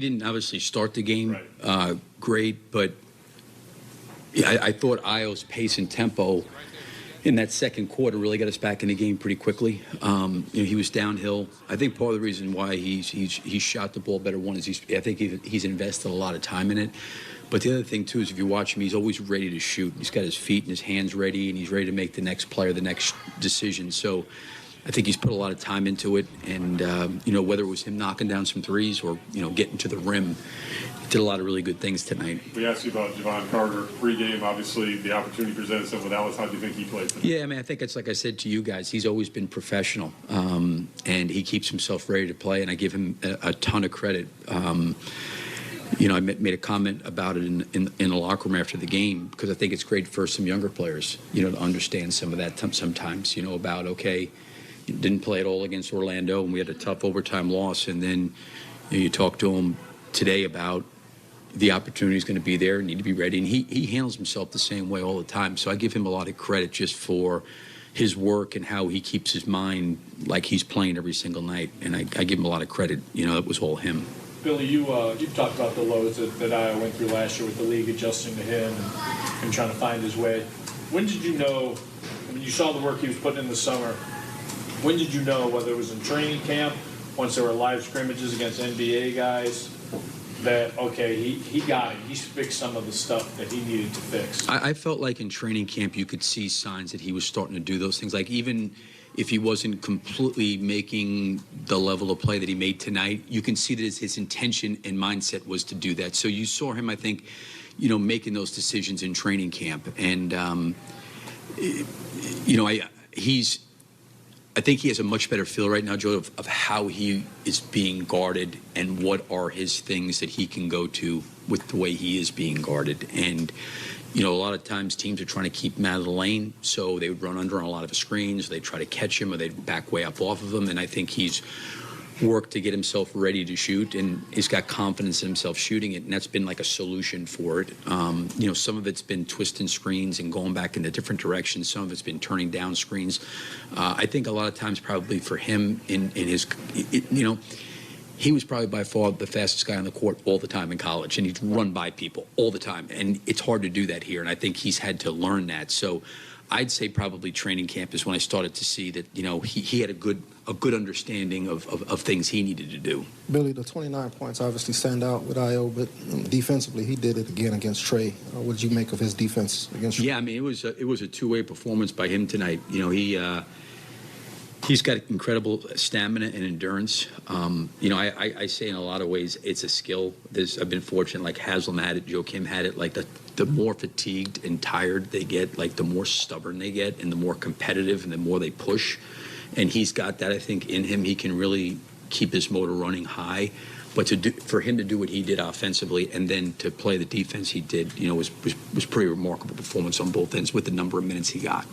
He didn't obviously start the game Right. great, but yeah, I thought Io's pace and tempo in that second quarter really got us back in the game pretty quickly. He was downhill. I think part of the reason why he's shot the ball better, one is I think he's invested a lot of time in it. But the other thing too is if you watch him, he's always ready to shoot. He's got his feet and his hands ready, and he's ready to make the next player the next decision. So I think he's put a lot of time into it, and whether it was him knocking down some threes or getting to the rim, he did a lot of really good things tonight. We asked you about Javon Carter pregame. Obviously, the opportunity presented itself with Alice. How do you think he played tonight? Yeah, I mean, I think it's like I said to you guys. He's always been professional, and he keeps himself ready to play, and I give him a ton of credit. I made a comment about it in the locker room after the game because I think it's great for some younger players, to understand some of that sometimes, about, okay, you didn't play at all against Orlando, and we had a tough overtime loss, and then you talk to him today about the opportunity is going to be there and need to be ready, and he handles himself the same way all the time. So I give him a lot of credit just for his work and how he keeps his mind like he's playing every single night, and I give him a lot of credit. That was all him. Billy, you've talked about the lows that Iowa went through last year with the league adjusting to him and trying to find his way. When did you know, you saw the work he was putting in the summer, when did you know, whether it was in training camp, once there were live scrimmages against NBA guys, that, okay, he got it. He's fixed some of the stuff that he needed to fix? I felt like in training camp you could see signs that he was starting to do those things. Like even if he wasn't completely making the level of play that he made tonight, you can see that his intention and mindset was to do that. So you saw him, I think, making those decisions in training camp. And, I think he has a much better feel right now, Joe, of how he is being guarded and what are his things that he can go to with the way he is being guarded. And, a lot of times teams are trying to keep him out of the lane, so they would run under on a lot of his screens, they try to catch him, or they'd back way up off of him. And I think he's worked to get himself ready to shoot, and he's got confidence in himself shooting it, and that's been like a solution for it. Some of it's been twisting screens and going back in a different direction. Some of it's been turning down screens. I think a lot of times probably for him in his, he was probably by far the fastest guy on the court all the time in college, and he'd run by people all the time, and it's hard to do that here, and I think he's had to learn that. So I'd say probably training camp is when I started to see that, he had a good understanding of things he needed to do. Billy, the 29 points obviously stand out with Io, but defensively he did it again against Trey. What did you make of his defense against Trey? Yeah, I mean, it was a two-way performance by him tonight. He's got incredible stamina and endurance. I say in a lot of ways it's a skill. I've been fortunate, like Haslam had it, Joe Kim had it. Like the more fatigued and tired they get, like the more stubborn they get and the more competitive and the more they push. And he's got that, I think, in him. He can really keep his motor running high. But for him to do what he did offensively and then to play the defense he did, was pretty remarkable performance on both ends with the number of minutes he got.